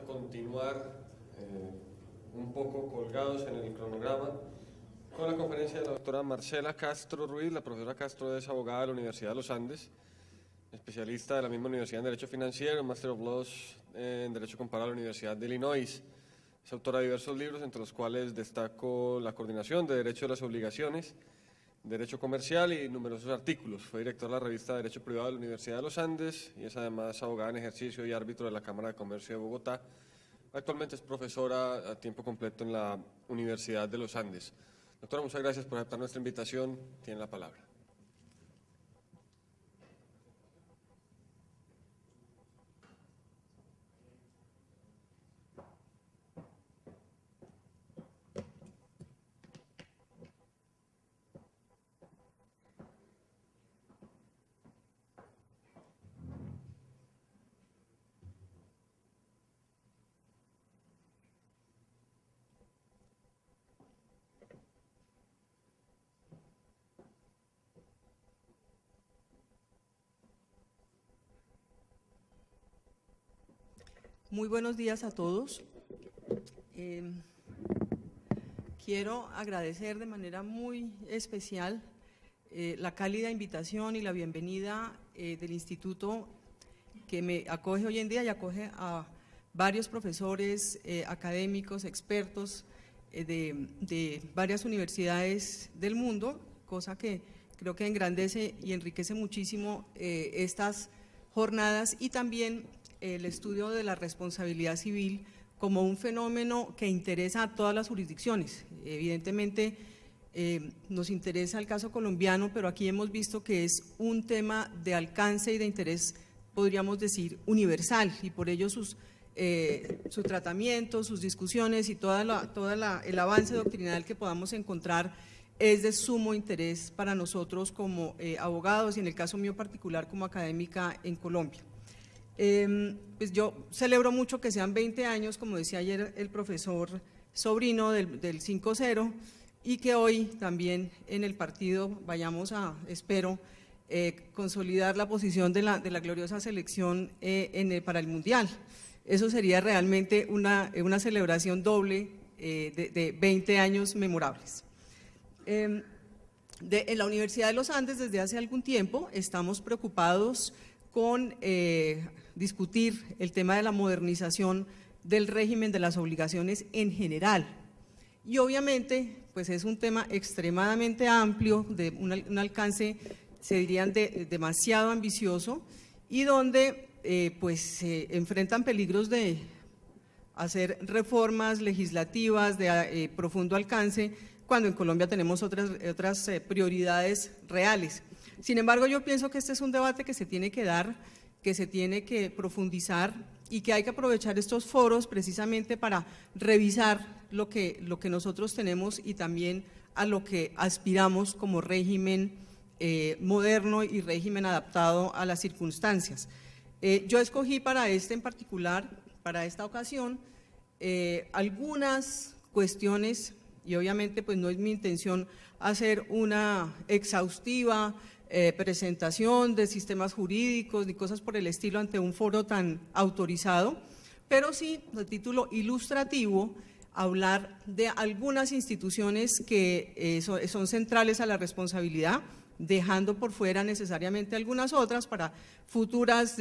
continuar un poco colgados en el cronograma con la conferencia de la doctora Marcela Castro Ruiz. La profesora Castro es abogada de la Universidad de los Andes, especialista de la misma universidad en Derecho Financiero, Master of Laws en Derecho Comparado de la Universidad de Illinois. Es autora de diversos libros, entre los cuales destaco La coordinación de Derecho de las Obligaciones, Derecho Comercial y numerosos artículos. Fue directora de la revista Derecho Privado de la Universidad de los Andes y es además abogada en ejercicio y árbitro de la Cámara de Comercio de Bogotá. Actualmente es profesora a tiempo completo en la Universidad de los Andes. Doctora, muchas gracias por aceptar nuestra invitación. Tiene la palabra. Muy buenos días a todos. Quiero agradecer de manera muy especial la cálida invitación y la bienvenida del instituto que me acoge hoy en día y acoge a varios profesores, académicos, expertos de varias universidades del mundo, cosa que creo que engrandece y enriquece muchísimo estas jornadas, y también el estudio de la responsabilidad civil como un fenómeno que interesa a todas las jurisdicciones. Evidentemente nos interesa el caso colombiano, pero aquí hemos visto que es un tema de alcance y de interés, podríamos decir, universal, y por ello su tratamiento, sus discusiones y el avance doctrinal que podamos encontrar es de sumo interés para nosotros como abogados y en el caso mío particular como académica en Colombia. Pues yo celebro mucho que sean 20 años, como decía ayer el profesor Sobrino, del 5-0, y que hoy también en el partido vayamos a, espero, consolidar la posición de la gloriosa selección para el Mundial. Eso sería realmente una celebración doble de 20 años memorables. En la Universidad de los Andes desde hace algún tiempo estamos preocupados con discutir el tema de la modernización del régimen de las obligaciones en general. Y obviamente pues es un tema extremadamente amplio, de un alcance, se dirían, demasiado ambicioso, y donde pues se enfrentan peligros de hacer reformas legislativas de profundo alcance, cuando en Colombia tenemos otras prioridades reales. Sin embargo, yo pienso que este es un debate que se tiene que dar, que se tiene que profundizar y que hay que aprovechar estos foros precisamente para revisar lo que nosotros tenemos y también a lo que aspiramos como régimen moderno y régimen adaptado a las circunstancias. Yo escogí para en particular, para esta ocasión, algunas cuestiones, y obviamente pues no es mi intención hacer una exhaustiva presentación de sistemas jurídicos ni cosas por el estilo ante un foro tan autorizado, pero sí, de título ilustrativo, hablar de algunas instituciones que son centrales a la responsabilidad, dejando por fuera necesariamente algunas otras para futuras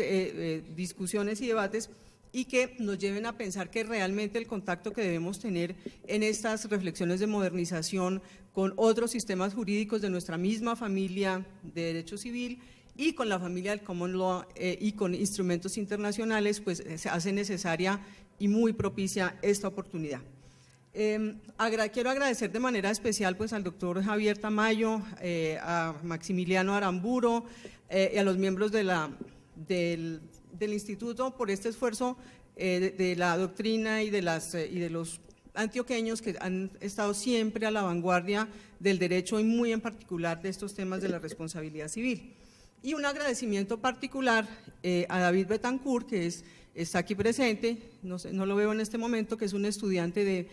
discusiones y debates, y que nos lleven a pensar que realmente el contacto que debemos tener en estas reflexiones de modernización con otros sistemas jurídicos de nuestra misma familia de derecho civil y con la familia del common law y con instrumentos internacionales, pues se hace necesaria y muy propicia esta oportunidad. Quiero agradecer de manera especial pues al doctor Javier Tamayo, a Maximiliano Aramburo y a los miembros del instituto por este esfuerzo de la doctrina y de los antioqueños que han estado siempre a la vanguardia del derecho y muy en particular de estos temas de la responsabilidad civil. Y un agradecimiento particular a David Betancourt, que está aquí presente, no lo veo en este momento, que es un estudiante de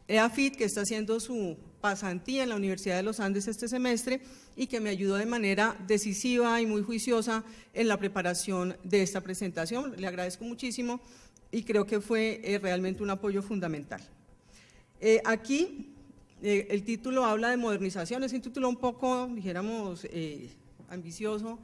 EAFIT que está haciendo su pasantía en la Universidad de los Andes este semestre y que me ayudó de manera decisiva y muy juiciosa en la preparación de esta presentación. Le agradezco muchísimo y creo que fue realmente un apoyo fundamental. Aquí el título habla de modernización, es un título un poco, dijéramos, ambicioso,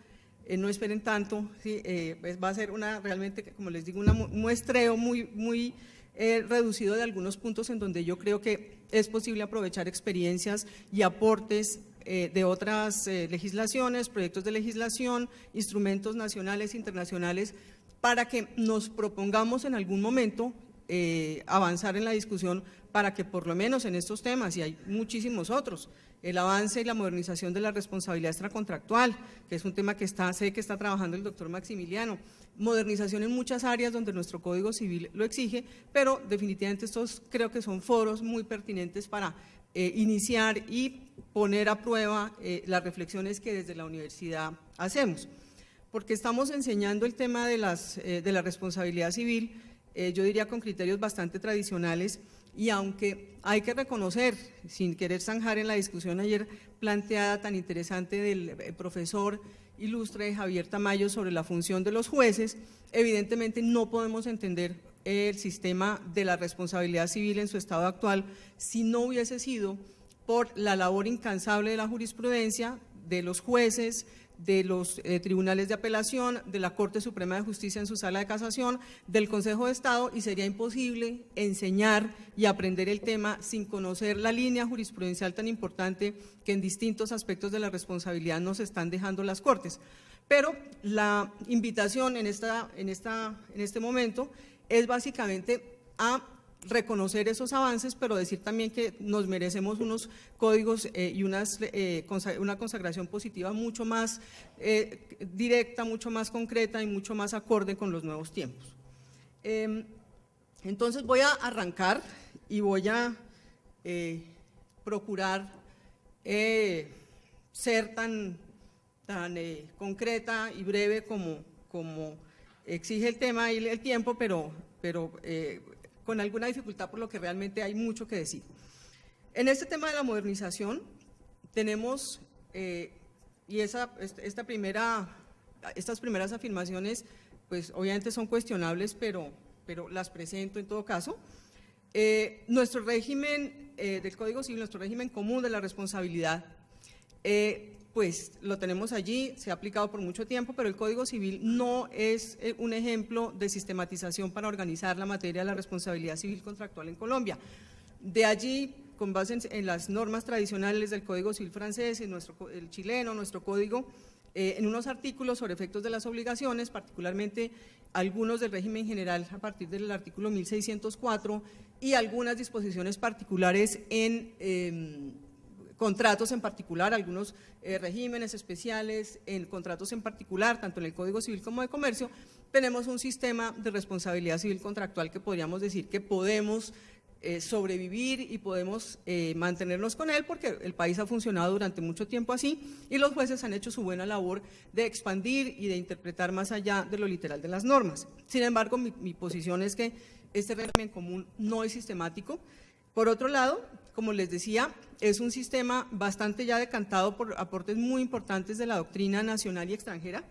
no esperen tanto, ¿sí? Pues va a ser realmente, como les digo, un muestreo muy reducido de algunos puntos en donde yo creo que es posible aprovechar experiencias y aportes de otras legislaciones, proyectos de legislación, instrumentos nacionales e internacionales, para que nos propongamos en algún momento avanzar en la discusión para que por lo menos en estos temas, y hay muchísimos otros, el avance y la modernización de la responsabilidad extracontractual, que es un tema que sé que está trabajando el doctor Maximiliano, modernización en muchas áreas donde nuestro Código Civil lo exige, pero definitivamente estos creo que son foros muy pertinentes para iniciar y poner a prueba las reflexiones que desde la universidad hacemos, porque estamos enseñando el tema de la responsabilidad civil, yo diría con criterios bastante tradicionales, y aunque hay que reconocer, sin querer zanjar en la discusión ayer planteada tan interesante del profesor ilustre Javier Tamayo sobre la función de los jueces, evidentemente no podemos entender el sistema de la responsabilidad civil en su estado actual si no hubiese sido por la labor incansable de la jurisprudencia, de los jueces, de los tribunales de apelación, de la Corte Suprema de Justicia en su sala de casación, del Consejo de Estado, y sería imposible enseñar y aprender el tema sin conocer la línea jurisprudencial tan importante que en distintos aspectos de la responsabilidad nos están dejando las Cortes. Pero la invitación en este momento es básicamente a reconocer esos avances, pero decir también que nos merecemos unos códigos y una consagración positiva mucho más directa, mucho más concreta y mucho más acorde con los nuevos tiempos. Entonces voy a arrancar y voy a procurar ser tan concreta y breve como exige el tema y el tiempo, pero con alguna dificultad por lo que realmente hay mucho que decir. En este tema de la modernización tenemos, y estas primeras afirmaciones, pues obviamente son cuestionables, pero las presento en todo caso. Nuestro régimen del Código Civil, nuestro régimen común de la responsabilidad, pues lo tenemos allí, se ha aplicado por mucho tiempo, pero el Código Civil no es un ejemplo de sistematización para organizar la materia de la responsabilidad civil contractual en Colombia. De allí, con base en las normas tradicionales del Código Civil francés, el chileno, nuestro código, en unos artículos sobre efectos de las obligaciones, particularmente algunos del régimen general a partir del artículo 1604 y algunas disposiciones particulares en contratos en particular, algunos regímenes especiales en contratos en particular, tanto en el Código Civil como de Comercio, tenemos un sistema de responsabilidad civil contractual que podríamos decir que podemos sobrevivir y podemos mantenernos con él porque el país ha funcionado durante mucho tiempo así y los jueces han hecho su buena labor de expandir y de interpretar más allá de lo literal de las normas. Sin embargo, mi posición es que este régimen común no es sistemático. Por otro lado, como les decía, es un sistema bastante ya decantado por aportes muy importantes de la doctrina nacional y extranjera,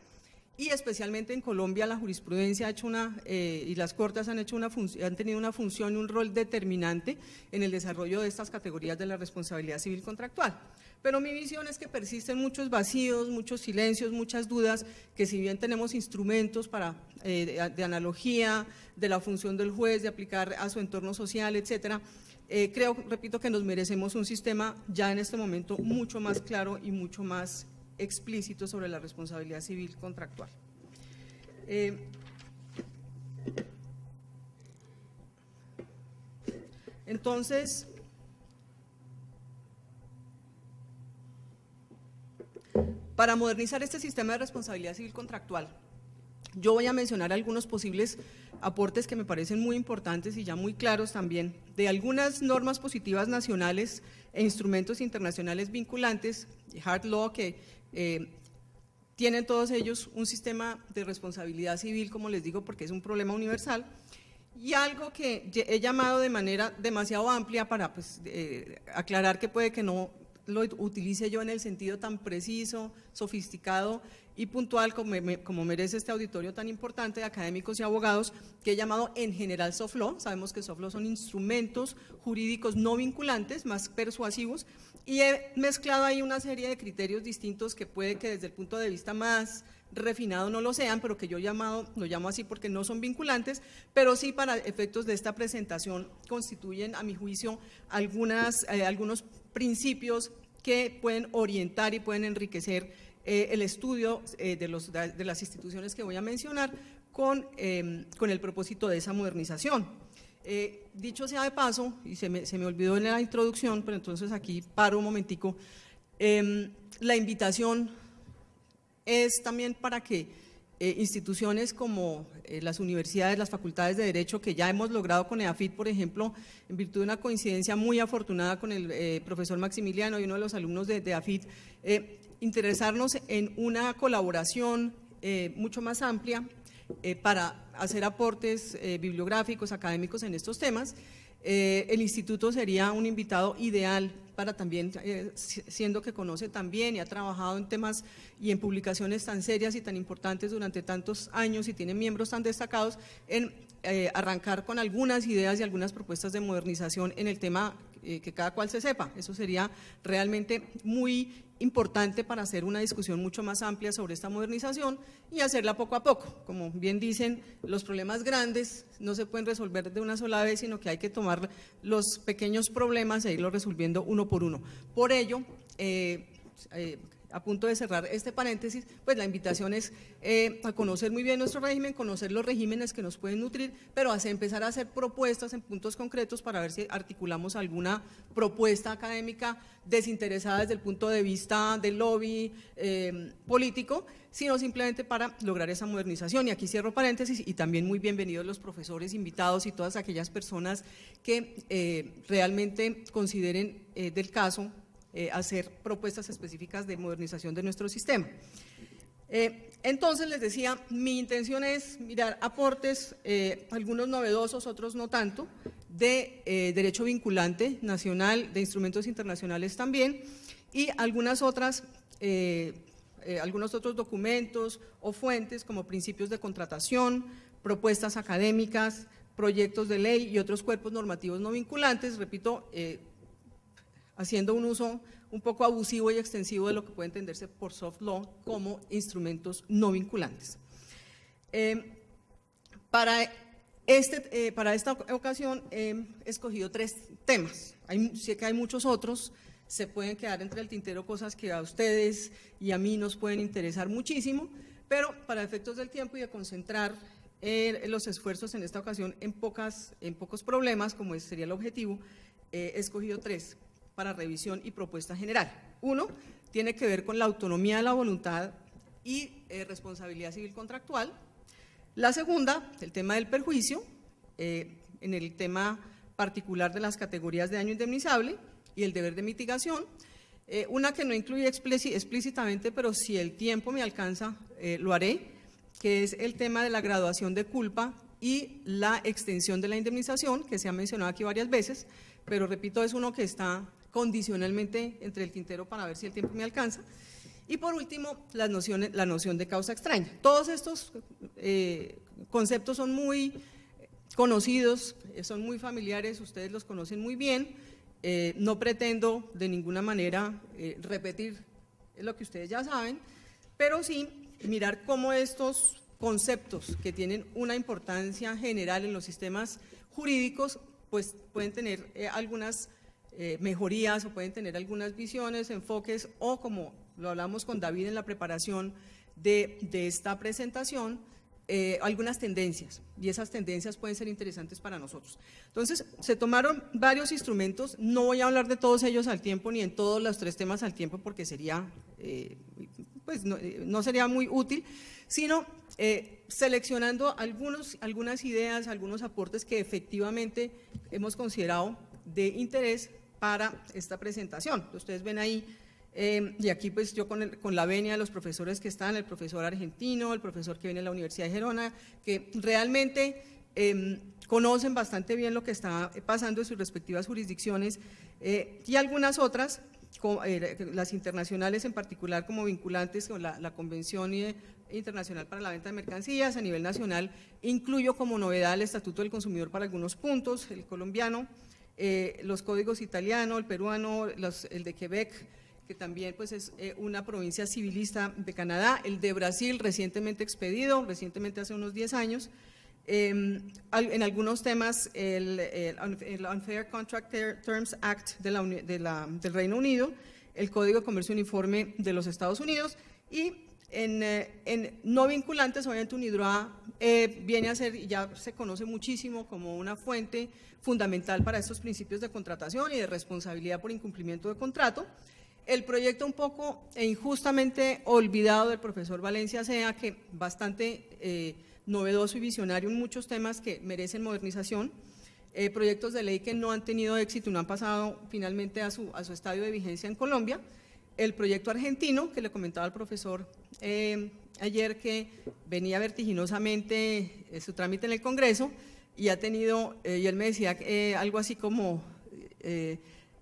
y especialmente en Colombia la jurisprudencia ha hecho y las Cortes han tenido una función y un rol determinante en el desarrollo de estas categorías de la responsabilidad civil contractual. Pero mi visión es que persisten muchos vacíos, muchos silencios, muchas dudas, que si bien tenemos instrumentos de analogía, de la función del juez, de aplicar a su entorno social, etcétera, repito, que nos merecemos un sistema ya en este momento mucho más claro y mucho más explícito sobre la responsabilidad civil contractual. Entonces, para modernizar este sistema de responsabilidad civil contractual, yo voy a mencionar algunos posibles aportes que me parecen muy importantes y ya muy claros también, de algunas normas positivas nacionales e instrumentos internacionales vinculantes, hard law, que tienen todos ellos un sistema de responsabilidad civil, como les digo, porque es un problema universal, y algo que he llamado de manera demasiado amplia para aclarar que puede que no lo utilice yo en el sentido tan preciso, sofisticado y puntual como merece este auditorio tan importante de académicos y abogados, que he llamado en general soft law. Sabemos que soft law son instrumentos jurídicos no vinculantes, más persuasivos, y he mezclado ahí una serie de criterios distintos que puede que desde el punto de vista más refinado no lo sean, pero que yo lo llamo así porque no son vinculantes, pero sí para efectos de esta presentación constituyen, a mi juicio, algunos principios que pueden orientar y pueden enriquecer el estudio de las instituciones que voy a mencionar con el propósito de esa modernización. Dicho sea de paso, y se me olvidó en la introducción, pero entonces aquí paro un momentico, la invitación es también para que instituciones como las universidades, las facultades de Derecho, que ya hemos logrado con EAFIT, por ejemplo, en virtud de una coincidencia muy afortunada con el profesor Maximiliano y uno de los alumnos de EAFIT, interesarnos en una colaboración mucho más amplia para hacer aportes bibliográficos, académicos en estos temas. El instituto sería un invitado ideal para también, siendo que conoce también y ha trabajado en temas y en publicaciones tan serias y tan importantes durante tantos años y tiene miembros tan destacados, en arrancar con algunas ideas y algunas propuestas de modernización en el tema que cada cual se sepa. Eso sería realmente muy importante para hacer una discusión mucho más amplia sobre esta modernización y hacerla poco a poco. Como bien dicen, los problemas grandes no se pueden resolver de una sola vez, sino que hay que tomar los pequeños problemas e irlos resolviendo uno por uno. Por ello, a punto de cerrar este paréntesis, pues la invitación es a conocer muy bien nuestro régimen, conocer los regímenes que nos pueden nutrir, pero empezar a hacer propuestas en puntos concretos para ver si articulamos alguna propuesta académica desinteresada desde el punto de vista del lobby político, sino simplemente para lograr esa modernización. Y aquí cierro paréntesis, y también muy bienvenidos los profesores invitados y todas aquellas personas que realmente consideren del caso hacer propuestas específicas de modernización de nuestro sistema. Entonces, les decía, mi intención es mirar aportes, algunos novedosos, otros no tanto, de derecho vinculante nacional, de instrumentos internacionales también, y algunos otros documentos o fuentes como principios de contratación, propuestas académicas, proyectos de ley y otros cuerpos normativos no vinculantes, repito, haciendo un uso un poco abusivo y extensivo de lo que puede entenderse por soft law como instrumentos no vinculantes. Para esta ocasión he escogido 3 temas. Sé que hay muchos otros, se pueden quedar entre el tintero cosas que a ustedes y a mí nos pueden interesar muchísimo, pero para efectos del tiempo y de concentrar los esfuerzos en esta ocasión en pocos problemas, como sería el objetivo, he escogido 3 para revisión y propuesta general. Uno tiene que ver con la autonomía de la voluntad y responsabilidad civil contractual. La segunda, el tema del perjuicio, en el tema particular de las categorías de daño indemnizable y el deber de mitigación. Una que no incluye explícitamente, pero si el tiempo me alcanza, lo haré, que es el tema de la graduación de culpa y la extensión de la indemnización, que se ha mencionado aquí varias veces, pero repito, es uno que está condicionalmente entre el tintero para ver si el tiempo me alcanza. Y por último, la noción de causa extraña. Todos estos conceptos son muy conocidos, son muy familiares, ustedes los conocen muy bien. No pretendo de ninguna manera repetir lo que ustedes ya saben, pero sí mirar cómo estos conceptos que tienen una importancia general en los sistemas jurídicos, pues pueden tener algunas mejorías o pueden tener algunas visiones, enfoques, o como lo hablamos con David en la preparación de esta presentación, algunas tendencias, y esas tendencias pueden ser interesantes para nosotros. Entonces, se tomaron varios instrumentos, no voy a hablar de todos ellos al tiempo, ni en todos los 3 temas al tiempo, porque sería, pues no sería muy útil, sino seleccionando algunas ideas, algunos aportes que efectivamente hemos considerado de interés para esta presentación. Ustedes ven ahí, y aquí pues yo con la venia de los profesores que están, el profesor argentino, el profesor que viene de la Universidad de Gerona, que realmente conocen bastante bien lo que está pasando en sus respectivas jurisdicciones, y algunas otras las internacionales en particular como vinculantes con la Convención Internacional para la Venta de Mercancías. A nivel nacional incluyo como novedad el Estatuto del Consumidor para algunos puntos, el colombiano, los códigos italiano, el peruano, el de Quebec, que también pues, es una provincia civilista de Canadá, el de Brasil recientemente expedido, recientemente hace unos 10 años, en algunos temas el Unfair Contract Terms Act del Reino Unido, el Código de Comercio Uniforme de los Estados Unidos y en no vinculantes, obviamente UNIDROIT viene a ser, y ya se conoce muchísimo como una fuente fundamental para estos principios de contratación y de responsabilidad por incumplimiento de contrato. El proyecto un poco e injustamente olvidado del profesor Valencia Sea, que bastante novedoso y visionario en muchos temas que merecen modernización, proyectos de ley que no han tenido éxito y no han pasado finalmente a su estadio de vigencia en Colombia. El proyecto argentino, que le comentaba al profesor ayer, que venía vertiginosamente su trámite en el Congreso y ha tenido, y él me decía algo así como,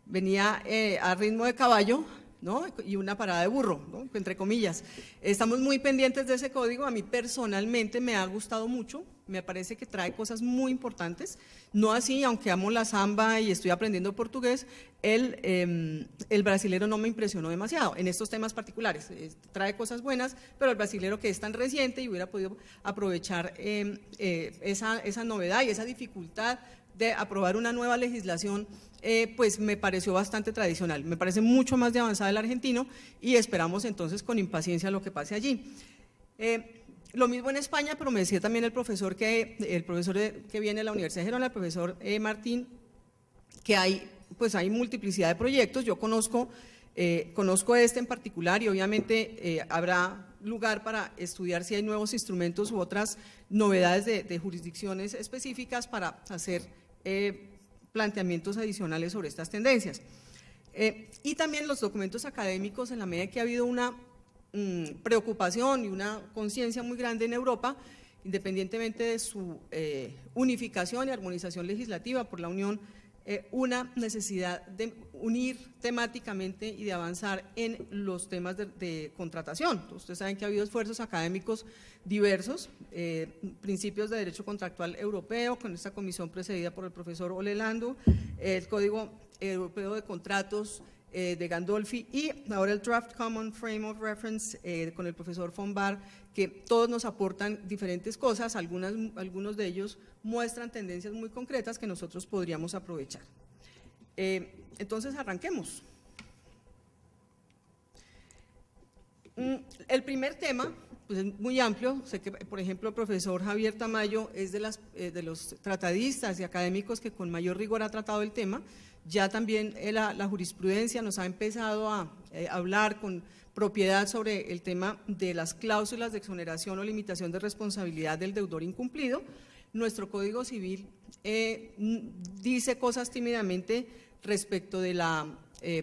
venía a ritmo de caballo, ¿no? Y una parada de burro, ¿no? Entre comillas. Estamos muy pendientes de ese código. A mí personalmente me ha gustado mucho, me parece que trae cosas muy importantes, no así, aunque amo la samba y estoy aprendiendo portugués, el brasilero no me impresionó demasiado en estos temas particulares. Trae cosas buenas, pero el brasilero, que es tan reciente y hubiera podido aprovechar esa novedad y esa dificultad de aprobar una nueva legislación, pues me pareció bastante tradicional, me parece mucho más de avanzada el argentino y esperamos entonces con impaciencia lo que pase allí. Lo mismo en España, pero me decía también el profesor que viene de la Universidad de Gerona, el profesor Martín, que hay multiplicidad de proyectos. Yo conozco este en particular y obviamente habrá lugar para estudiar si hay nuevos instrumentos u otras novedades de jurisdicciones específicas para hacer planteamientos adicionales sobre estas tendencias. Y también los documentos académicos, en la medida que ha habido una preocupación y una conciencia muy grande en Europa, independientemente de su unificación y armonización legislativa por la Unión, una necesidad de unir temáticamente y de avanzar en los temas de contratación. Ustedes saben que ha habido esfuerzos académicos diversos, principios de derecho contractual europeo, con esta comisión precedida por el profesor Olelando, el Código Europeo de Contratos de Gandolfi y ahora el Draft Common Frame of Reference con el profesor von Bahr, que todos nos aportan diferentes cosas, algunos de ellos muestran tendencias muy concretas que nosotros podríamos aprovechar. Entonces arranquemos. El primer tema pues es muy amplio. Sé que, por ejemplo, el profesor Javier Tamayo es de los tratadistas y académicos que con mayor rigor ha tratado el tema. Ya también la jurisprudencia nos ha empezado a hablar con propiedad sobre el tema de las cláusulas de exoneración o limitación de responsabilidad del deudor incumplido. Nuestro Código Civil dice cosas tímidamente respecto de la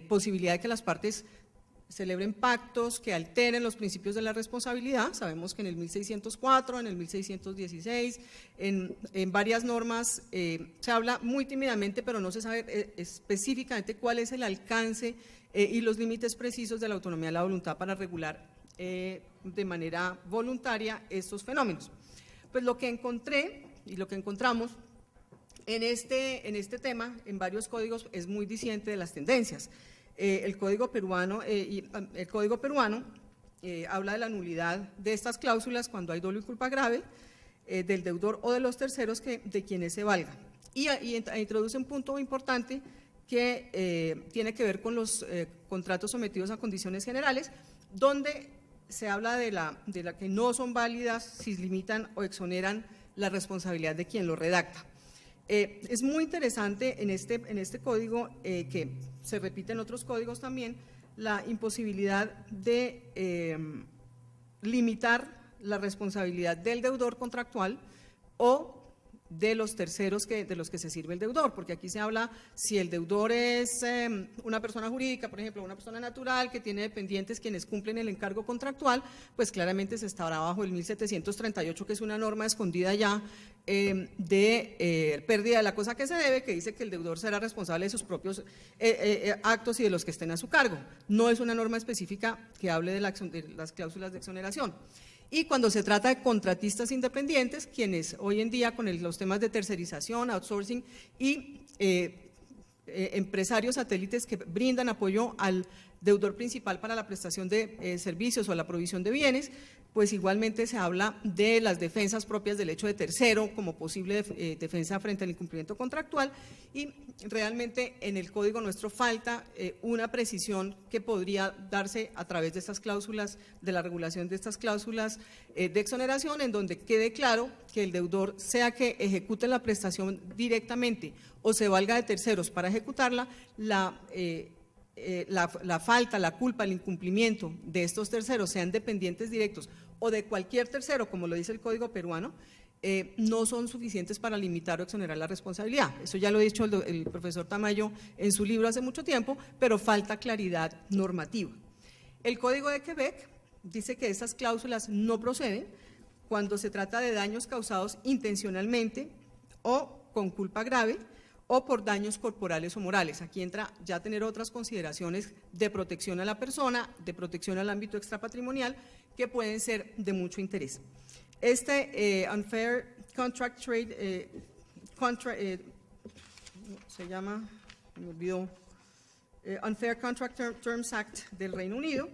posibilidad de que las partes celebren pactos que alteren los principios de la responsabilidad. Sabemos que en el 1604, en el 1616, en varias normas se habla muy tímidamente, pero no se sabe específicamente cuál es el alcance y los límites precisos de la autonomía de la voluntad para regular de manera voluntaria estos fenómenos. Pues lo que encontré y lo que encontramos en este tema, en varios códigos, es muy diciente de las tendencias. El Código peruano habla de la nulidad de estas cláusulas cuando hay dolo y culpa grave del deudor o de los terceros de quienes se valga. Y introduce un punto importante que tiene que ver con los contratos sometidos a condiciones generales, donde se habla de la que no son válidas si limitan o exoneran la responsabilidad de quien lo redacta. Es muy interesante en este código, que se repite en otros códigos también, la imposibilidad de limitar la responsabilidad del deudor contractual o de los terceros de los que se sirve el deudor, porque aquí se habla si el deudor es una persona jurídica, por ejemplo, una persona natural que tiene dependientes quienes cumplen el encargo contractual, pues claramente se estará bajo el 1738, que es una norma escondida ya de pérdida de la cosa que se debe, que dice que el deudor será responsable de sus propios actos y de los que estén a su cargo. No es una norma específica que hable de las cláusulas de exoneración. Y cuando se trata de contratistas independientes, quienes hoy en día con los temas de tercerización, outsourcing y empresarios satélites que brindan apoyo al deudor principal para la prestación de servicios o la provisión de bienes, pues igualmente se habla de las defensas propias del hecho de tercero como posible defensa frente al incumplimiento contractual, y realmente en el código nuestro falta una precisión que podría darse a través de estas cláusulas, de la regulación de estas cláusulas de exoneración, en donde quede claro que el deudor, sea que ejecute la prestación directamente o se valga de terceros para ejecutarla, la falta, la culpa, el incumplimiento de estos terceros, sean dependientes directos o de cualquier tercero, como lo dice el Código peruano, no son suficientes para limitar o exonerar la responsabilidad. Eso ya lo ha dicho el profesor Tamayo en su libro hace mucho tiempo, pero falta claridad normativa. El Código de Quebec dice que estas cláusulas no proceden cuando se trata de daños causados intencionalmente o con culpa grave, o por daños corporales o morales. Aquí entra ya tener otras consideraciones de protección a la persona, de protección al ámbito extrapatrimonial, que pueden ser de mucho interés. Unfair Contract Trade, se llama, me olvidó, Unfair Contract Terms Act del Reino Unido,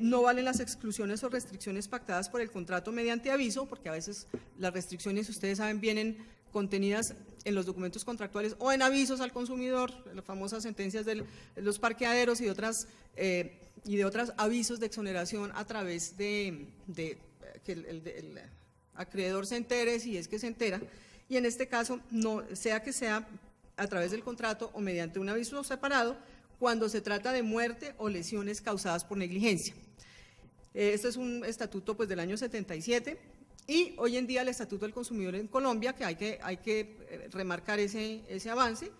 no valen las exclusiones o restricciones pactadas por el contrato mediante aviso, porque a veces las restricciones, ustedes saben, vienen contenidas en los documentos contractuales o en avisos al consumidor, las famosas sentencias de los parqueaderos y de otros avisos de exoneración a través de que el acreedor se entere, si es que se entera, y en este caso, no sea que sea a través del contrato o mediante un aviso separado, cuando se trata de muerte o lesiones causadas por negligencia. Este es un estatuto pues, del año 77, y hoy en día el Estatuto del Consumidor en Colombia, que hay que remarcar ese avance,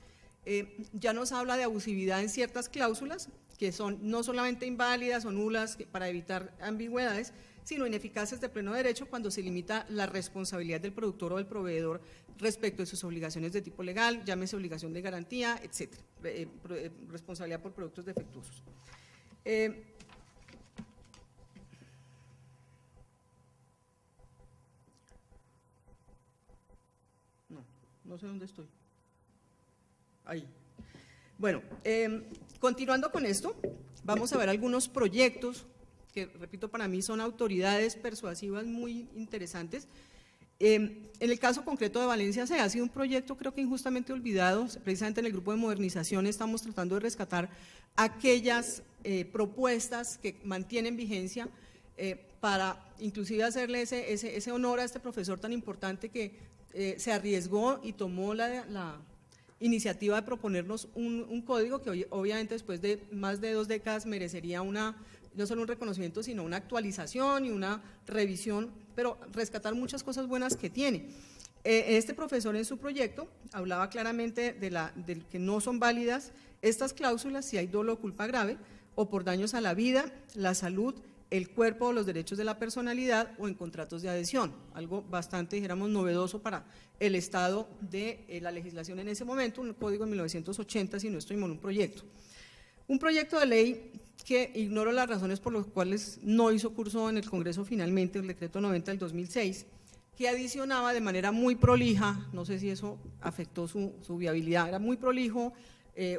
ya nos habla de abusividad en ciertas cláusulas, que son no solamente inválidas o nulas para evitar ambigüedades, sino ineficaces de pleno derecho cuando se limita la responsabilidad del productor o del proveedor respecto de sus obligaciones de tipo legal, llámese obligación de garantía, etcétera, responsabilidad por productos defectuosos. No sé dónde estoy. Ahí. Bueno, continuando con esto, vamos a ver algunos proyectos que, repito, para mí son autoridades persuasivas muy interesantes. En el caso concreto de Valencia C, ha sido un proyecto creo que injustamente olvidado, precisamente en el grupo de modernización estamos tratando de rescatar aquellas propuestas que mantienen vigencia para inclusive hacerle ese honor a este profesor tan importante que se arriesgó y tomó la iniciativa de proponernos un código que hoy, obviamente después de más de 2 décadas merecería no solo un reconocimiento, sino una actualización y una revisión, pero rescatar muchas cosas buenas que tiene. Este profesor en su proyecto hablaba claramente de que no son válidas estas cláusulas si hay dolo o culpa grave o por daños a la vida, la salud, el cuerpo o los derechos de la personalidad o en contratos de adhesión, algo bastante, dijéramos, novedoso para el estado de la legislación en ese momento, un código de 1980, si no estoy mal, un proyecto de ley que ignoro las razones por las cuales no hizo curso en el Congreso finalmente, el decreto 90 del 2006, que adicionaba de manera muy prolija, no sé si eso afectó su viabilidad, era muy prolijo,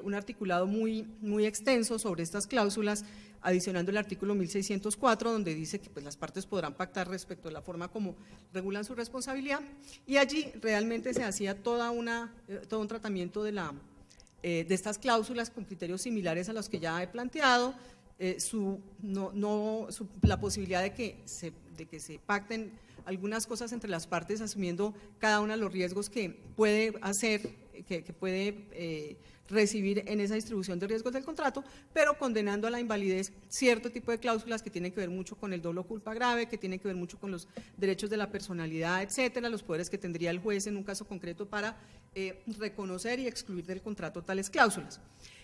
un articulado muy extenso sobre estas cláusulas, adicionando el artículo 1604, donde dice que pues, las partes podrán pactar respecto a la forma como regulan su responsabilidad, y allí realmente se hacía todo un tratamiento de estas cláusulas con criterios similares a los que ya he planteado, la posibilidad de que se pacten algunas cosas entre las partes, asumiendo cada una de los riesgos que puede hacer, que puede recibir en esa distribución de riesgos del contrato, pero condenando a la invalidez cierto tipo de cláusulas que tienen que ver mucho con el dolo culpa grave, que tienen que ver mucho con los derechos de la personalidad, etcétera, los poderes que tendría el juez en un caso concreto para reconocer y excluir del contrato tales cláusulas.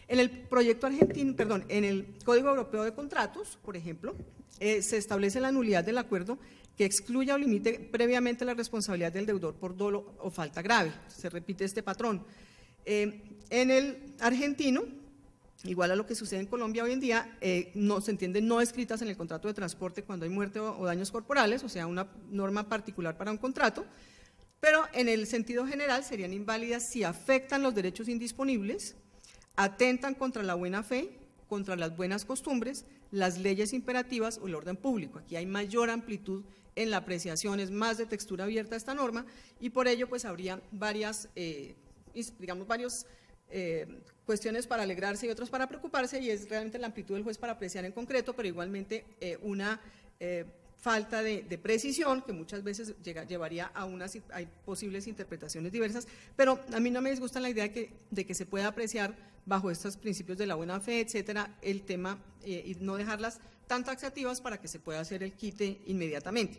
En el proyecto argentino, perdón, en el Código Europeo de Contratos, por ejemplo, se establece la nulidad del acuerdo que excluya o limite previamente la responsabilidad del deudor por dolo o falta grave. Se repite este patrón. En el argentino, igual a lo que sucede en Colombia hoy en día, no se entienden no escritas en el contrato de transporte cuando hay muerte o daños corporales, o sea, una norma particular para un contrato, pero en el sentido general serían inválidas si afectan los derechos indisponibles, atentan contra la buena fe, contra las buenas costumbres, las leyes imperativas o el orden público. Aquí hay mayor amplitud en la apreciación, es más de textura abierta esta norma y por ello pues habría varias, varias cuestiones para alegrarse y otras para preocuparse, y es realmente la amplitud del juez para apreciar en concreto, pero igualmente una falta de precisión que muchas veces llevaría a hay posibles interpretaciones diversas, pero a mí no me disgusta la idea de que se pueda apreciar bajo estos principios de la buena fe, etcétera, el tema y no dejarlas tan taxativas para que se pueda hacer el quite inmediatamente.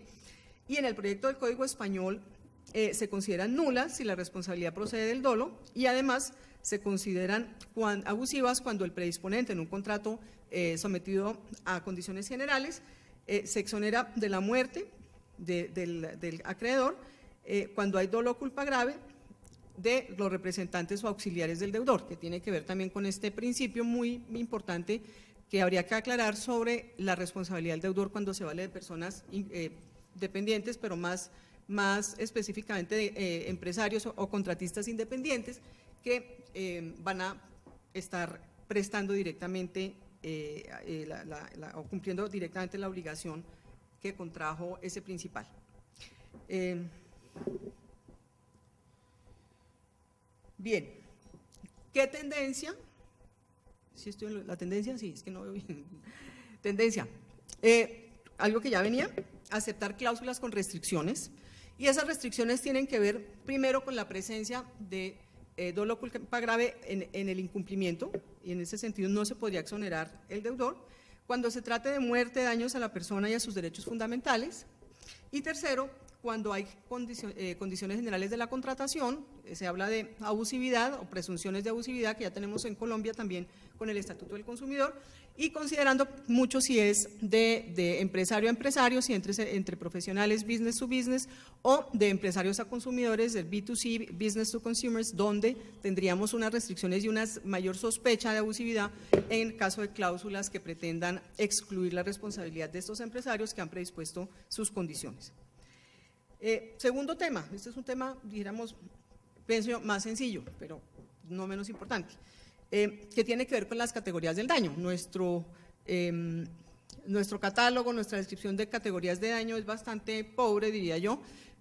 Y en el proyecto del Código Español se consideran nulas si la responsabilidad procede del dolo y además se consideran abusivas cuando el predisponente en un contrato sometido a condiciones generales se exonera de la muerte del acreedor cuando hay dolo o culpa grave de los representantes o auxiliares del deudor, que tiene que ver también con este principio muy importante que habría que aclarar sobre la responsabilidad del deudor cuando se vale de personas dependientes, pero más específicamente de empresarios o contratistas independientes que van a estar prestando directamente o cumpliendo directamente la obligación que contrajo ese principal. Bien, ¿qué tendencia? ¿Sí estoy en la tendencia? Sí, es que no veo bien. Tendencia, algo que ya venía, aceptar cláusulas con restricciones, y esas restricciones tienen que ver primero con la presencia de dolo o culpa grave en el incumplimiento, y en ese sentido no se podría exonerar el deudor, cuando se trate de muerte, daños a la persona y a sus derechos fundamentales, y tercero, cuando hay condiciones generales de la contratación, se habla de abusividad o presunciones de abusividad que ya tenemos en Colombia también con el Estatuto del Consumidor, y considerando mucho si es de empresario a empresario, si entre profesionales business to business o de empresarios a consumidores, del B2C, business to consumers, donde tendríamos unas restricciones y una mayor sospecha de abusividad en caso de cláusulas que pretendan excluir la responsabilidad de estos empresarios que han predispuesto sus condiciones. Segundo tema, este es un tema, dijéramos, pienso yo, más sencillo, pero no menos importante, que tiene que ver con las categorías del daño. Nuestro catálogo, nuestra descripción de categorías de daño es bastante pobre, diría yo.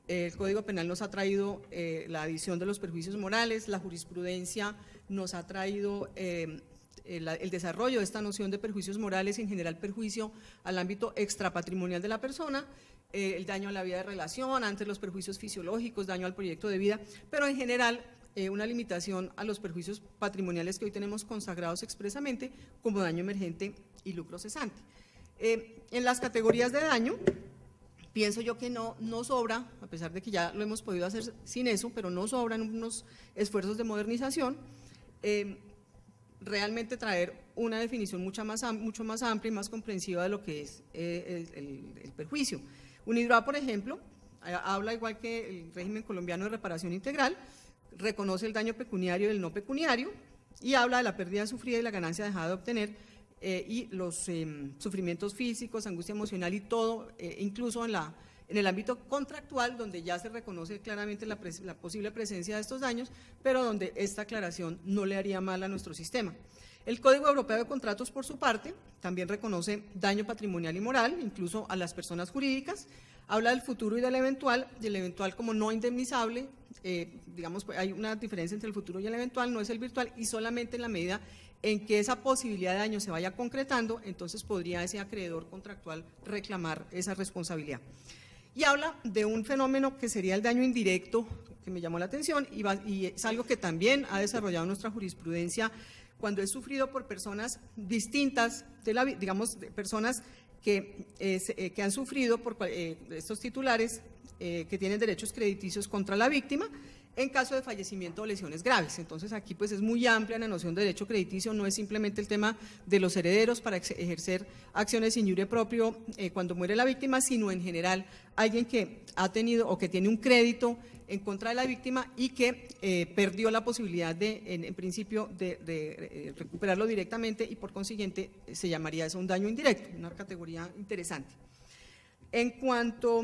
El Código Penal nos ha traído la adición de los perjuicios morales, la jurisprudencia nos ha traído el desarrollo de esta noción de perjuicios morales, en general perjuicio al ámbito extrapatrimonial de la persona, el daño a la vida de relación, antes los perjuicios fisiológicos, daño al proyecto de vida, pero en general una limitación a los perjuicios patrimoniales que hoy tenemos consagrados expresamente como daño emergente y lucro cesante. En las categorías de daño, pienso yo que no sobra, a pesar de que ya lo hemos podido hacer sin eso, pero no sobran unos esfuerzos de modernización, realmente traer una definición mucho más amplia y más comprensiva de lo que es el perjuicio. UNIDROIT, por ejemplo, habla, igual que el régimen colombiano de reparación integral, reconoce el daño pecuniario y el no pecuniario y habla de la pérdida sufrida y la ganancia dejada de obtener y los sufrimientos físicos, angustia emocional y todo, incluso en el ámbito contractual, donde ya se reconoce claramente la posible presencia de estos daños, pero donde esta aclaración no le haría mal a nuestro sistema. El Código Europeo de Contratos, por su parte, también reconoce daño patrimonial y moral, incluso a las personas jurídicas, habla del futuro y del eventual como no indemnizable, digamos, hay una diferencia entre el futuro y el eventual, no es el virtual, y solamente en la medida en que esa posibilidad de daño se vaya concretando, entonces podría ese acreedor contractual reclamar esa responsabilidad. Y habla de un fenómeno que sería el daño indirecto, que me llamó la atención, y es algo que también ha desarrollado nuestra jurisprudencia cuando es sufrido por personas distintas, digamos, personas que han sufrido por estos titulares que tienen derechos crediticios contra la víctima en caso de fallecimiento o lesiones graves. Entonces aquí pues es muy amplia la noción de derecho crediticio, no es simplemente el tema de los herederos para ejercer acciones sin iure propio cuando muere la víctima, sino en general alguien que ha tenido o que tiene un crédito en contra de la víctima y que perdió la posibilidad de, en principio, de recuperarlo directamente, y por consiguiente se llamaría eso un daño indirecto, una categoría interesante. En cuanto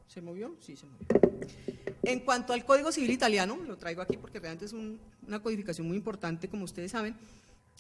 ¿se movió? Sí, se movió. En cuanto al Código Civil italiano, lo traigo aquí porque realmente es una codificación muy importante, como ustedes saben.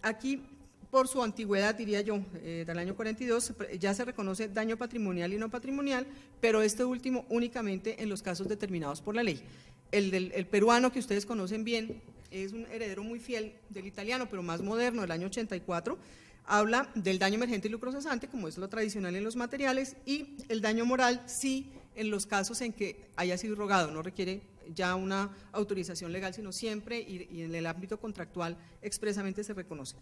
Aquí, por su antigüedad, diría yo, del año 42, ya se reconoce daño patrimonial y no patrimonial, pero este último únicamente en los casos determinados por la ley. El peruano, que ustedes conocen bien, es un heredero muy fiel del italiano, pero más moderno, del año 84, habla del daño emergente y lucro cesante, como es lo tradicional en los materiales, y el daño moral sí en los casos en que haya sido rogado, no requiere ya una autorización legal, sino siempre y en el ámbito contractual expresamente se reconoce.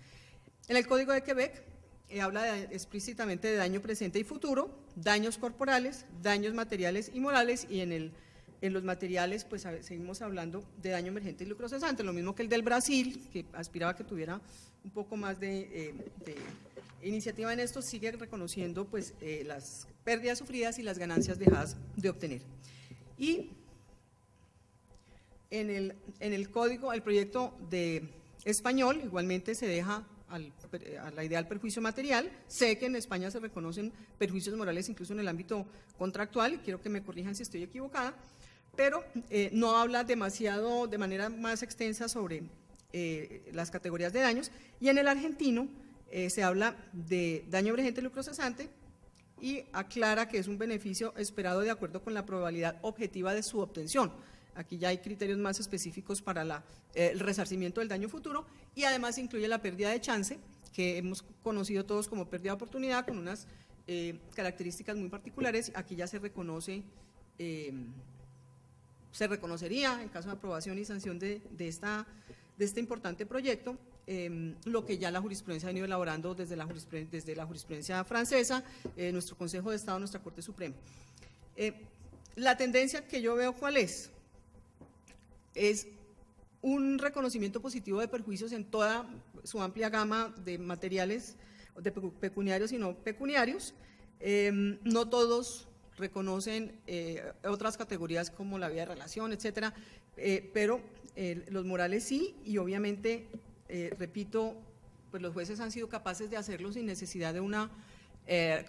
En el Código de Quebec habla explícitamente de daño presente y futuro, daños corporales, daños materiales y morales, y en los materiales pues seguimos hablando de daño emergente y lucro cesante, lo mismo que el del Brasil, que aspiraba a que tuviera un poco más de iniciativa en esto, sigue reconociendo pues las pérdidas sufridas y las ganancias dejadas de obtener. Y en el código, el proyecto de español, igualmente se deja a la idea del perjuicio material. Sé que en España se reconocen perjuicios morales incluso en el ámbito contractual, y quiero que me corrijan si estoy equivocada, pero no habla demasiado, de manera más extensa sobre las categorías de daños. Y en el argentino se habla de daño emergente y lucro cesante, y aclara que es un beneficio esperado de acuerdo con la probabilidad objetiva de su obtención. Aquí ya hay criterios más específicos para el resarcimiento del daño futuro, y además incluye la pérdida de chance, que hemos conocido todos como pérdida de oportunidad, con unas características muy particulares. Aquí ya se reconoce, se reconocería en caso de aprobación y sanción de este importante proyecto, lo que ya la jurisprudencia ha venido elaborando desde la jurisprudencia francesa, nuestro Consejo de Estado, nuestra Corte Suprema. La tendencia que yo veo, ¿cuál es? Es un reconocimiento positivo de perjuicios en toda su amplia gama de materiales, de pecuniarios y no pecuniarios. No todos reconocen otras categorías como la vía de relación, etcétera, pero los morales sí, y obviamente, repito, pues los jueces han sido capaces de hacerlo sin necesidad de una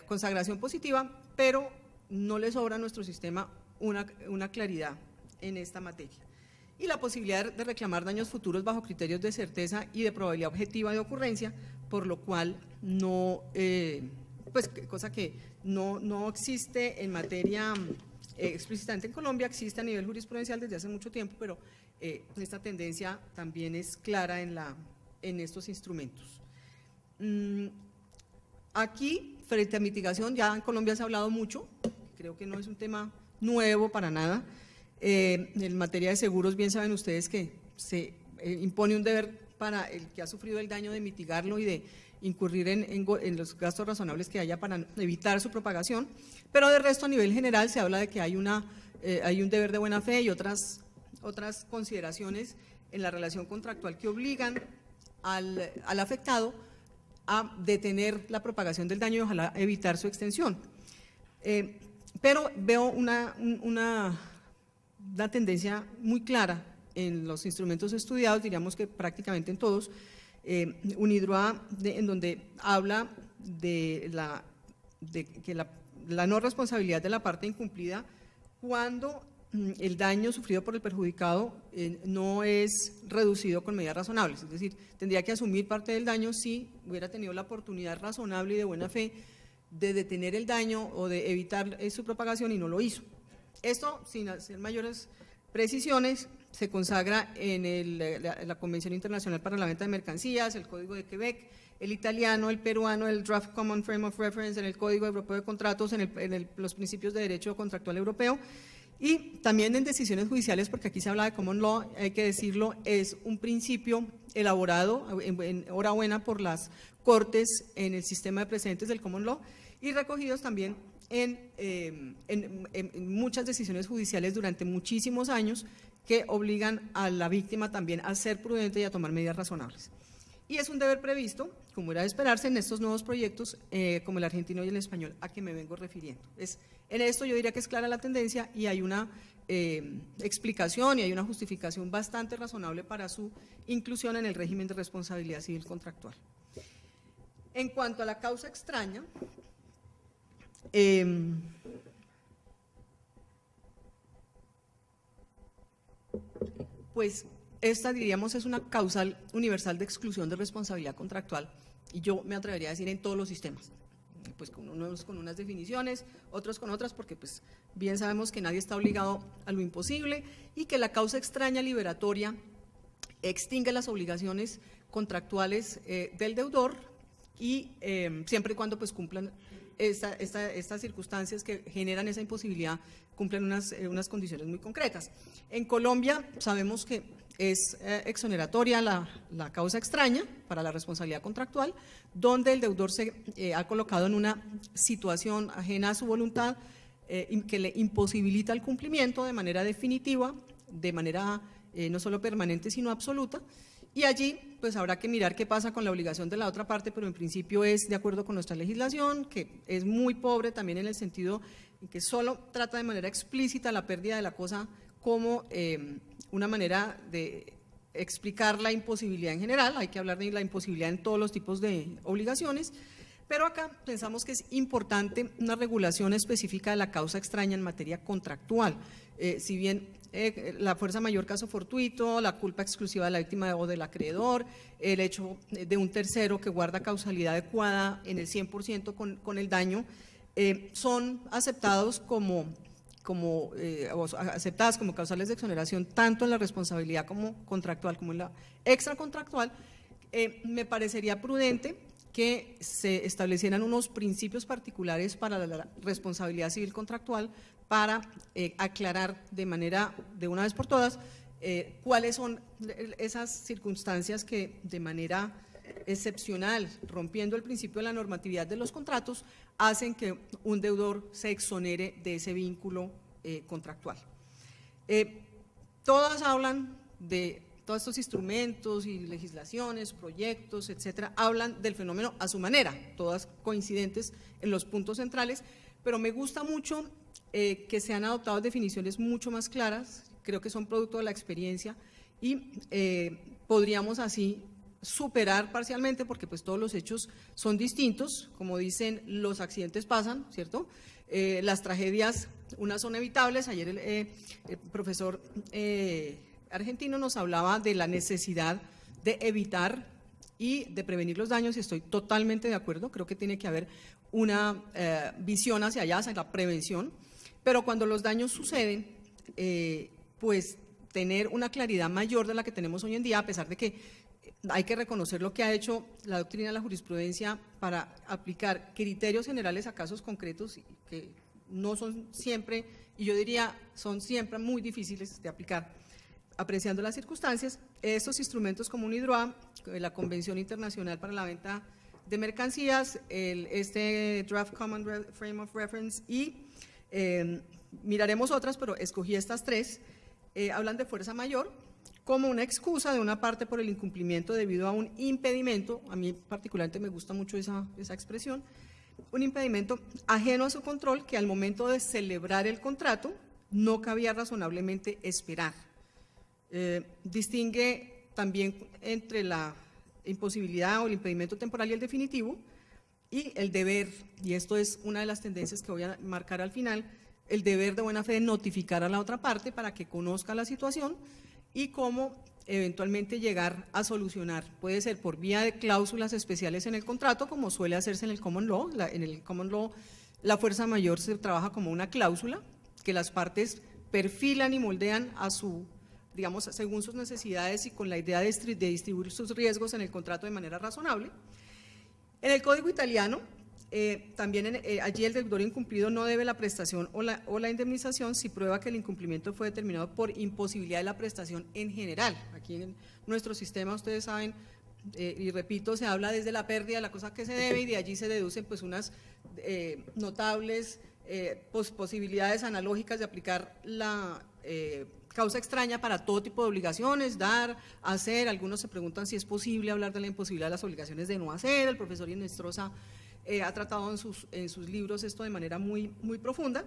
consagración positiva, pero no les sobra a nuestro sistema una claridad en esta materia. Y la posibilidad de reclamar daños futuros bajo criterios de certeza y de probabilidad objetiva de ocurrencia, por lo cual no, pues cosa que no existe en materia explícitamente en Colombia, existe a nivel jurisprudencial desde hace mucho tiempo, pero esta tendencia también es clara en estos instrumentos. Aquí, frente a mitigación, ya en Colombia se ha hablado mucho, creo que no es un tema nuevo para nada. En materia de seguros, bien saben ustedes que se impone un deber para el que ha sufrido el daño de mitigarlo y de incurrir en los gastos razonables que haya para evitar su propagación, pero de resto a nivel general se habla de que hay un deber de buena fe y otras consideraciones en la relación contractual que obligan al afectado a detener la propagación del daño y ojalá evitar su extensión. Pero veo una tendencia muy clara en los instrumentos estudiados, diríamos que prácticamente en todos, UNIDROIT, en donde habla de que la no responsabilidad de la parte incumplida cuando el daño sufrido por el perjudicado no es reducido con medidas razonables, es decir, tendría que asumir parte del daño si hubiera tenido la oportunidad razonable y de buena fe de detener el daño o de evitar su propagación y no lo hizo. Esto, sin hacer mayores precisiones, se consagra en la Convención Internacional para la Venta de Mercancías, el Código de Quebec, el italiano, el peruano, el Draft Common Frame of Reference, en el Código Europeo de Contratos, en los principios de derecho contractual europeo, y también en decisiones judiciales, porque aquí se habla de common law, hay que decirlo, es un principio elaborado en hora buena por las Cortes en el sistema de precedentes del common law y recogidos también en muchas decisiones judiciales durante muchísimos años que obligan a la víctima también a ser prudente y a tomar medidas razonables. Y es un deber previsto, como era de esperarse, en estos nuevos proyectos, como el argentino y el español, a que me vengo refiriendo. En esto yo diría que es clara la tendencia y hay una explicación y hay una justificación bastante razonable para su inclusión en el régimen de responsabilidad civil contractual. En cuanto a la causa extraña, pues esta, diríamos, es una causal universal de exclusión de responsabilidad contractual y yo me atrevería a decir en todos los sistemas, pues unos con unas definiciones, otros con otras, porque pues bien sabemos que nadie está obligado a lo imposible y que la causa extraña liberatoria extingue las obligaciones contractuales del deudor y siempre y cuando pues cumplan estas circunstancias que generan esa imposibilidad, cumplen unas condiciones muy concretas. En Colombia sabemos que es exoneratoria la causa extraña para la responsabilidad contractual, donde el deudor se ha colocado en una situación ajena a su voluntad que le imposibilita el cumplimiento de manera definitiva, de manera no solo permanente sino absoluta, y allí pues habrá que mirar qué pasa con la obligación de la otra parte, pero en principio es de acuerdo con nuestra legislación, que es muy pobre también en el sentido en que solo trata de manera explícita la pérdida de la cosa como una manera de explicar la imposibilidad en general. Hay que hablar de la imposibilidad en todos los tipos de obligaciones, pero acá pensamos que es importante una regulación específica de la causa extraña en materia contractual. Si bien la fuerza mayor caso fortuito, la culpa exclusiva de la víctima o del acreedor, el hecho de un tercero que guarda causalidad adecuada en el 100% con el daño, son aceptados aceptadas como causales de exoneración tanto en la responsabilidad como contractual como en la extracontractual. Me parecería prudente que se establecieran unos principios particulares para la responsabilidad civil contractual para aclarar de una vez por todas cuáles son esas circunstancias que de manera excepcional, rompiendo el principio de la normatividad de los contratos, hacen que un deudor se exonere de ese vínculo contractual. Todas hablan de todos estos instrumentos y legislaciones, proyectos, etcétera, hablan del fenómeno a su manera, todas coincidentes en los puntos centrales, pero me gusta mucho que se han adoptado definiciones mucho más claras, creo que son producto de la experiencia y podríamos así superar parcialmente, porque pues todos los hechos son distintos, como dicen, los accidentes pasan, ¿cierto? Las tragedias, unas son evitables. Ayer el profesor argentino nos hablaba de la necesidad de evitar y de prevenir los daños y estoy totalmente de acuerdo, creo que tiene que haber una visión hacia allá, hacia la prevención, pero cuando los daños suceden, pues tener una claridad mayor de la que tenemos hoy en día, a pesar de que hay que reconocer lo que ha hecho la doctrina de la jurisprudencia para aplicar criterios generales a casos concretos que no son siempre, y yo diría son siempre muy difíciles de aplicar, apreciando las circunstancias. Estos instrumentos como UNIDROIT, la Convención Internacional para la Venta de Mercancías, este Draft Common Frame of Reference y miraremos otras, pero escogí estas tres, hablan de fuerza mayor como una excusa de una parte por el incumplimiento debido a un impedimento. A mí particularmente me gusta mucho esa expresión, un impedimento ajeno a su control que al momento de celebrar el contrato no cabía razonablemente esperar. Distingue también entre la imposibilidad o el impedimento temporal y el definitivo y el deber, y esto es una de las tendencias que voy a marcar al final, el deber de buena fe de notificar a la otra parte para que conozca la situación y cómo eventualmente llegar a solucionar. Puede ser por vía de cláusulas especiales en el contrato, como suele hacerse en el Common Law. En el Common Law la fuerza mayor se trabaja como una cláusula que las partes perfilan y moldean a su digamos, según sus necesidades y con la idea de distribuir sus riesgos en el contrato de manera razonable. En el Código italiano, también allí el deudor incumplido no debe la prestación o la indemnización si prueba que el incumplimiento fue determinado por imposibilidad de la prestación en general. Aquí en nuestro sistema, ustedes saben, y repito, se habla desde la pérdida de la cosa que se debe y de allí se deducen pues unas notables posibilidades analógicas de aplicar la causa extraña para todo tipo de obligaciones, dar, hacer. Algunos se preguntan si es posible hablar de la imposibilidad de las obligaciones de no hacer. El profesor Inestrosa ha tratado en sus libros esto de manera muy profunda,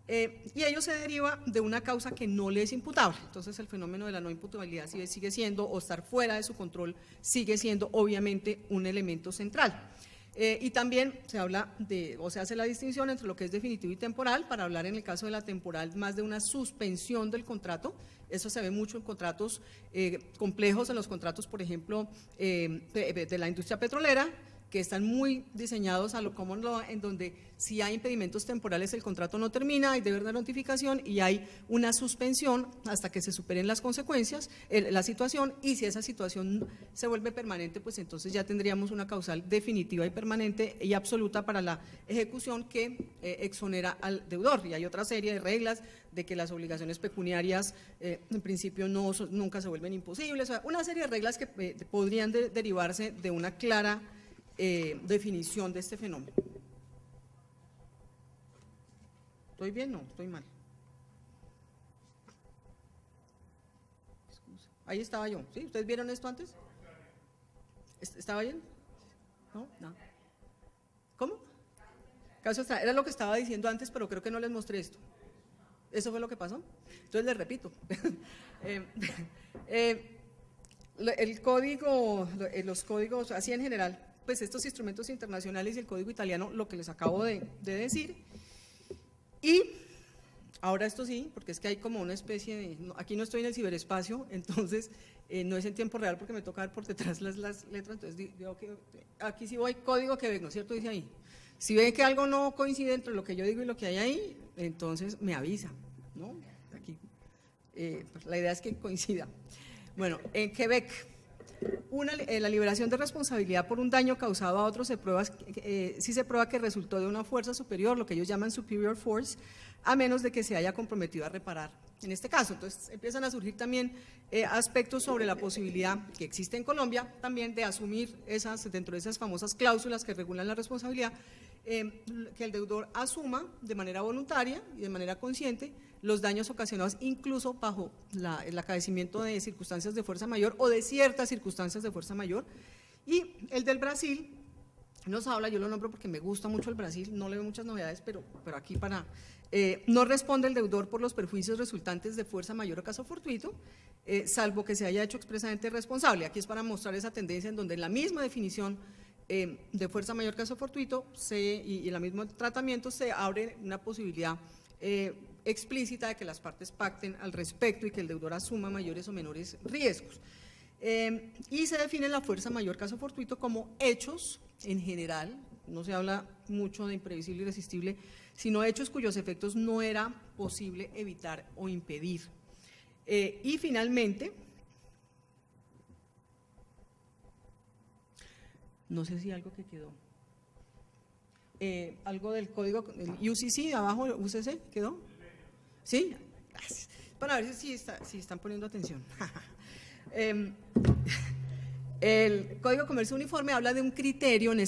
y ello se deriva de una causa que no le es imputable. Entonces el fenómeno de la no imputabilidad sigue siendo, o estar fuera de su control, sigue siendo obviamente un elemento central. Y también se habla se hace la distinción entre lo que es definitivo y temporal, para hablar en el caso de la temporal más de una suspensión del contrato. Eso se ve mucho en contratos complejos, en los contratos, por ejemplo, de la industria petrolera, que están muy diseñados a lo common law, en donde si hay impedimentos temporales el contrato no termina, hay deber de notificación y hay una suspensión hasta que se superen las consecuencias, la situación, y si esa situación se vuelve permanente, pues entonces ya tendríamos una causal definitiva y permanente y absoluta para la ejecución que exonera al deudor. Y hay otra serie de reglas de que las obligaciones pecuniarias en principio nunca se vuelven imposibles, o sea, una serie de reglas que podrían derivarse de una clara definición de este fenómeno. ¿Estoy bien? No, estoy mal. Ahí estaba yo, ¿sí? ¿Ustedes vieron esto antes? ¿Estaba bien? ¿No? No. ¿Cómo? Era lo que estaba diciendo antes, pero creo que no les mostré esto. ¿Eso fue lo que pasó? Entonces les repito. El código, los códigos, así en general, pues estos instrumentos internacionales y el Código italiano, lo que les acabo de decir. Y ahora esto sí, porque es que hay como una especie de, aquí no estoy en el ciberespacio, entonces no es en tiempo real porque me toca ver por detrás las letras, entonces digo que aquí sí voy Código Quebec, ¿no es cierto? Dice ahí. Si ven que algo no coincide entre lo que yo digo y lo que hay ahí, entonces me avisa, ¿no? Aquí, pues la idea es que coincida. Bueno, en Quebec, la liberación de responsabilidad por un daño causado a otros sí se prueba que resultó de una fuerza superior, lo que ellos llaman superior force, a menos de que se haya comprometido a reparar en este caso. Entonces empiezan a surgir también aspectos sobre la posibilidad que existe en Colombia también de asumir dentro de esas famosas cláusulas que regulan la responsabilidad, que el deudor asuma de manera voluntaria y de manera consciente los daños ocasionados incluso bajo el acaecimiento de circunstancias de fuerza mayor o de ciertas circunstancias de fuerza mayor. Y el del Brasil nos habla, yo lo nombro porque me gusta mucho el Brasil, no le veo muchas novedades, pero aquí no responde el deudor por los perjuicios resultantes de fuerza mayor o caso fortuito, salvo que se haya hecho expresamente responsable. Aquí es para mostrar esa tendencia en donde en la misma definición de fuerza mayor caso fortuito y en el mismo tratamiento se abre una posibilidad explícita de que las partes pacten al respecto y que el deudor asuma mayores o menores riesgos. Y se define la fuerza mayor caso fortuito como hechos en general, no se habla mucho de imprevisible y irresistible, sino hechos cuyos efectos no era posible evitar o impedir. Y finalmente, no sé si algo que quedó, algo del código, el UCC, abajo, UCC, ¿quedó? ¿Sí? Gracias. Para ver si están poniendo atención. El Código de Comercio Uniforme habla de un criterio en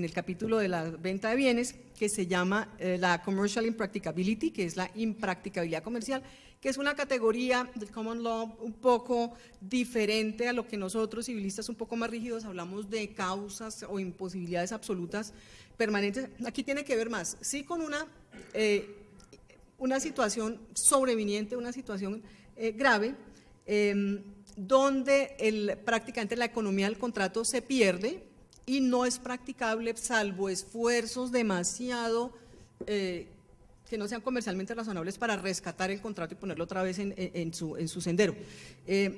el capítulo de la venta de bienes que se llama la Commercial Impracticability, que es la impracticabilidad comercial, que es una categoría del Common Law un poco diferente a lo que nosotros, civilistas un poco más rígidos, hablamos de causas o imposibilidades absolutas permanentes. Aquí tiene que ver más, sí, con una situación sobreviniente, una situación grave, donde prácticamente la economía del contrato se pierde y no es practicable salvo esfuerzos demasiado que no sean comercialmente razonables para rescatar el contrato y ponerlo otra vez en su sendero.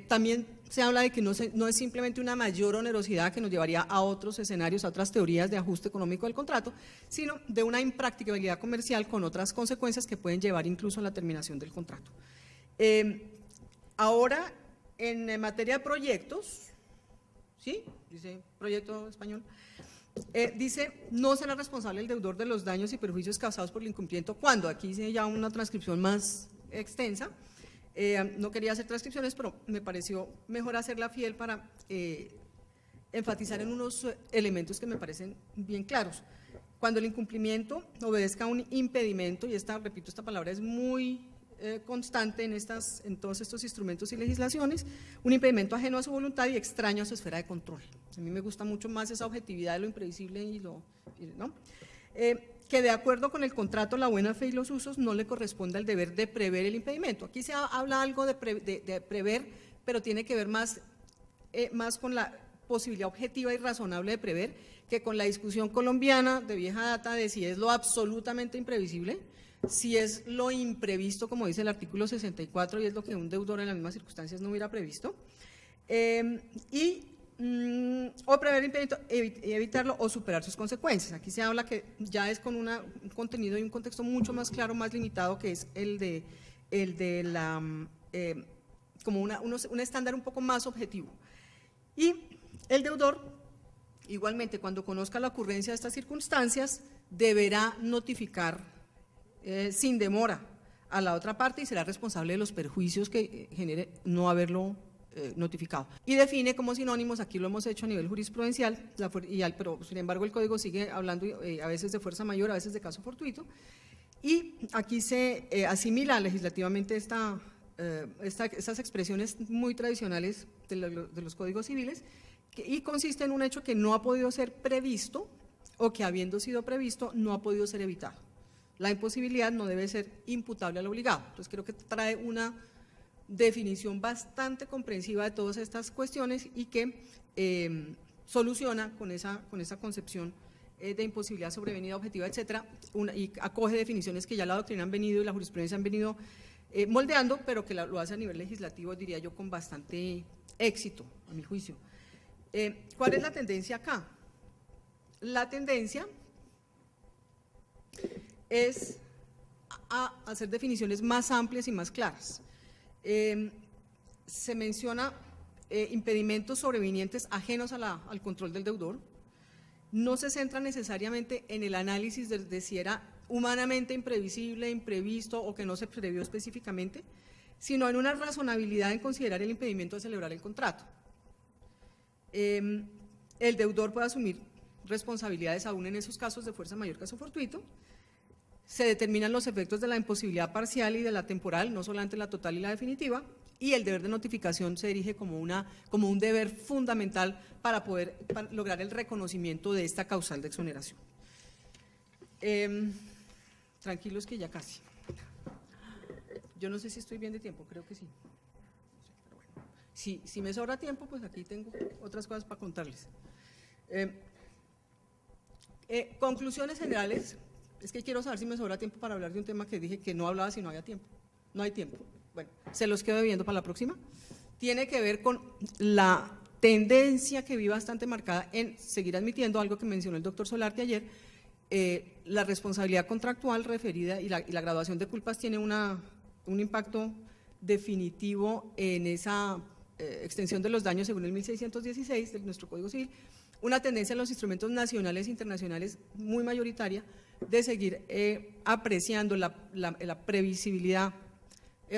También se habla de que no es simplemente una mayor onerosidad que nos llevaría a otros escenarios, a otras teorías de ajuste económico del contrato, sino de una impracticabilidad comercial con otras consecuencias que pueden llevar incluso a la terminación del contrato. Ahora, En materia de proyectos, ¿sí? Dice proyecto español, dice, no será responsable el deudor de los daños y perjuicios causados por el incumplimiento cuando, aquí dice ya una transcripción más extensa, no quería hacer transcripciones, pero me pareció mejor hacerla fiel para enfatizar en unos elementos que me parecen bien claros. Cuando el incumplimiento obedezca a un impedimento, y repito, esta palabra es muy constante en todos estos instrumentos y legislaciones, un impedimento ajeno a su voluntad y extraño a su esfera de control. A mí me gusta mucho más esa objetividad de lo imprevisible ¿no? Que de acuerdo con el contrato, la buena fe y los usos no le corresponde al deber de prever el impedimento. Aquí se habla algo de prever, pero tiene que ver más con la posibilidad objetiva y razonable de prever que con la discusión colombiana de vieja data de si es lo absolutamente imprevisible, si es lo imprevisto, como dice el artículo 64, y es lo que un deudor en las mismas circunstancias no hubiera previsto, o prever el impedimento, evitarlo o superar sus consecuencias. Aquí se habla que ya es con un contenido y un contexto mucho más claro, más limitado, que es el de la, como un estándar un poco más objetivo. Y el deudor, igualmente, cuando conozca la ocurrencia de estas circunstancias, deberá notificar sin demora a la otra parte y será responsable de los perjuicios que genere no haberlo notificado. Y define como sinónimos, aquí lo hemos hecho a nivel jurisprudencial, pero sin embargo el Código sigue hablando a veces de fuerza mayor, a veces de caso fortuito, y aquí se asimila legislativamente estas expresiones muy tradicionales de los códigos civiles, y consiste en un hecho que no ha podido ser previsto o que habiendo sido previsto no ha podido ser evitado. La imposibilidad no debe ser imputable al obligado. Entonces creo que trae una definición bastante comprensiva de todas estas cuestiones y que soluciona con esa concepción de imposibilidad sobrevenida, objetiva, etcétera, y acoge definiciones que ya la doctrina han venido y la jurisprudencia han venido moldeando, pero que lo hace a nivel legislativo, diría yo, con bastante éxito, a mi juicio. ¿Cuál es la tendencia acá? La tendencia es a hacer definiciones más amplias y más claras. Se menciona impedimentos sobrevinientes ajenos al control del deudor. No se centra necesariamente en el análisis de si era humanamente imprevisible, imprevisto o que no se previó específicamente, sino en una razonabilidad en considerar el impedimento de celebrar el contrato. El deudor puede asumir responsabilidades aún en esos casos de fuerza mayor, caso fortuito. Se determinan los efectos de la imposibilidad parcial y de la temporal, no solamente la total y la definitiva, y el deber de notificación se erige como un deber fundamental para lograr el reconocimiento de esta causal de exoneración. Tranquilos que ya casi. Yo no sé si estoy bien de tiempo, creo que sí. Pero bueno, si me sobra tiempo, pues aquí tengo otras cosas para contarles. Conclusiones generales. Es que quiero saber si me sobra tiempo para hablar de un tema que dije que no hablaba si no había tiempo. No hay tiempo. Bueno, se los quedo viendo para la próxima. Tiene que ver con la tendencia que vi bastante marcada en seguir admitiendo algo que mencionó el doctor Solarte ayer. La responsabilidad contractual referida y la graduación de culpas tiene un impacto definitivo en esa extensión de los daños según el 1616 de nuestro Código Civil. Una tendencia en los instrumentos nacionales e internacionales muy mayoritaria de seguir apreciando la previsibilidad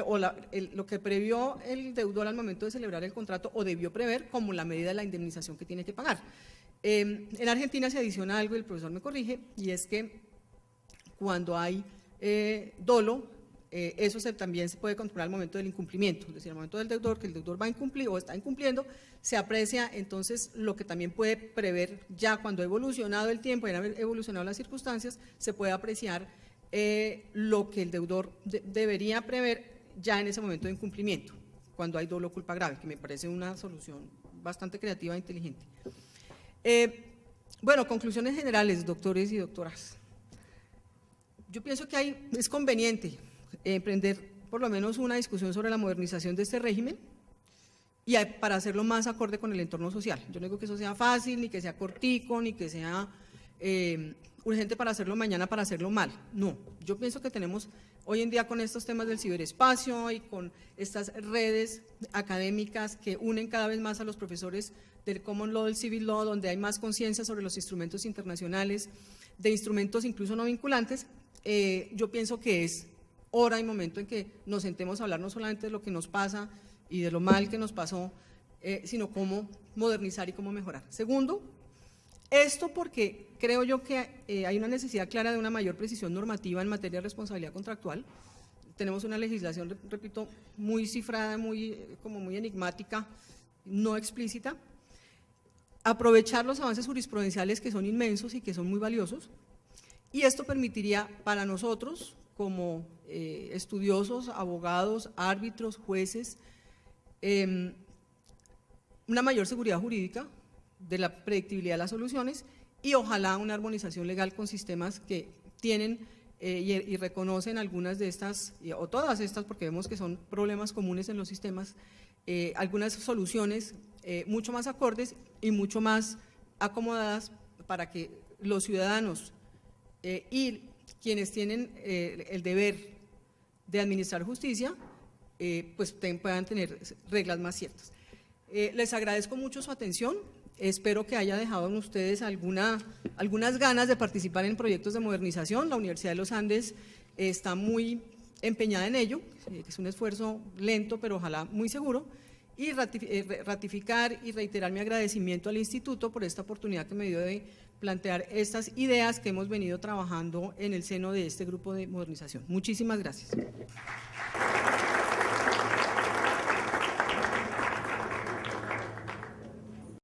o lo que previó el deudor al momento de celebrar el contrato o debió prever como la medida de la indemnización que tiene que pagar. En Argentina se adiciona algo, y el profesor me corrige, y es que cuando hay dolo, eso también se puede controlar al momento del incumplimiento, es decir, al momento del deudor, que el deudor va a incumplir o está incumpliendo, se aprecia entonces lo que también puede prever ya cuando ha evolucionado el tiempo y han evolucionado las circunstancias, se puede apreciar lo que el deudor debería prever ya en ese momento de incumplimiento, cuando hay dolo o culpa grave, que me parece una solución bastante creativa e inteligente. Bueno, conclusiones generales, doctores y doctoras. Yo pienso que es conveniente emprender por lo menos una discusión sobre la modernización de este régimen y para hacerlo más acorde con el entorno social. Yo no digo que eso sea fácil, ni que sea cortico, ni que sea urgente para hacerlo mañana, para hacerlo mal. No, yo pienso que tenemos Hoy en día con estos temas del ciberespacio y con estas redes académicas que unen cada vez más a los profesores del Common Law, del Civil Law, donde hay más conciencia sobre los instrumentos internacionales, de instrumentos incluso no vinculantes, yo pienso que es hora y momento en que nos sentemos a hablar no solamente de lo que nos pasa y de lo mal que nos pasó, sino cómo modernizar y cómo mejorar. Segundo, esto porque creo yo que hay una necesidad clara de una mayor precisión normativa en materia de responsabilidad contractual. Tenemos una legislación, repito, muy cifrada, muy enigmática, no explícita. Aprovechar los avances jurisprudenciales que son inmensos y que son muy valiosos, y esto permitiría para nosotros, como estudiosos, abogados, árbitros, jueces, una mayor seguridad jurídica de la predictibilidad de las soluciones y ojalá una armonización legal con sistemas que tienen y reconocen algunas de estas, o todas estas, porque vemos que son problemas comunes en los sistemas, algunas soluciones mucho más acordes y mucho más acomodadas para que los ciudadanos y quienes tienen el deber de administrar justicia, pues puedan tener reglas más ciertas. Les agradezco mucho su atención. Espero que haya dejado en ustedes algunas ganas de participar en proyectos de modernización. La Universidad de los Andes está muy empeñada en ello, es un esfuerzo lento, pero ojalá muy seguro, y ratificar y reiterar mi agradecimiento al Instituto por esta oportunidad que me dio de plantear estas ideas que hemos venido trabajando en el seno de este grupo de modernización. Muchísimas gracias.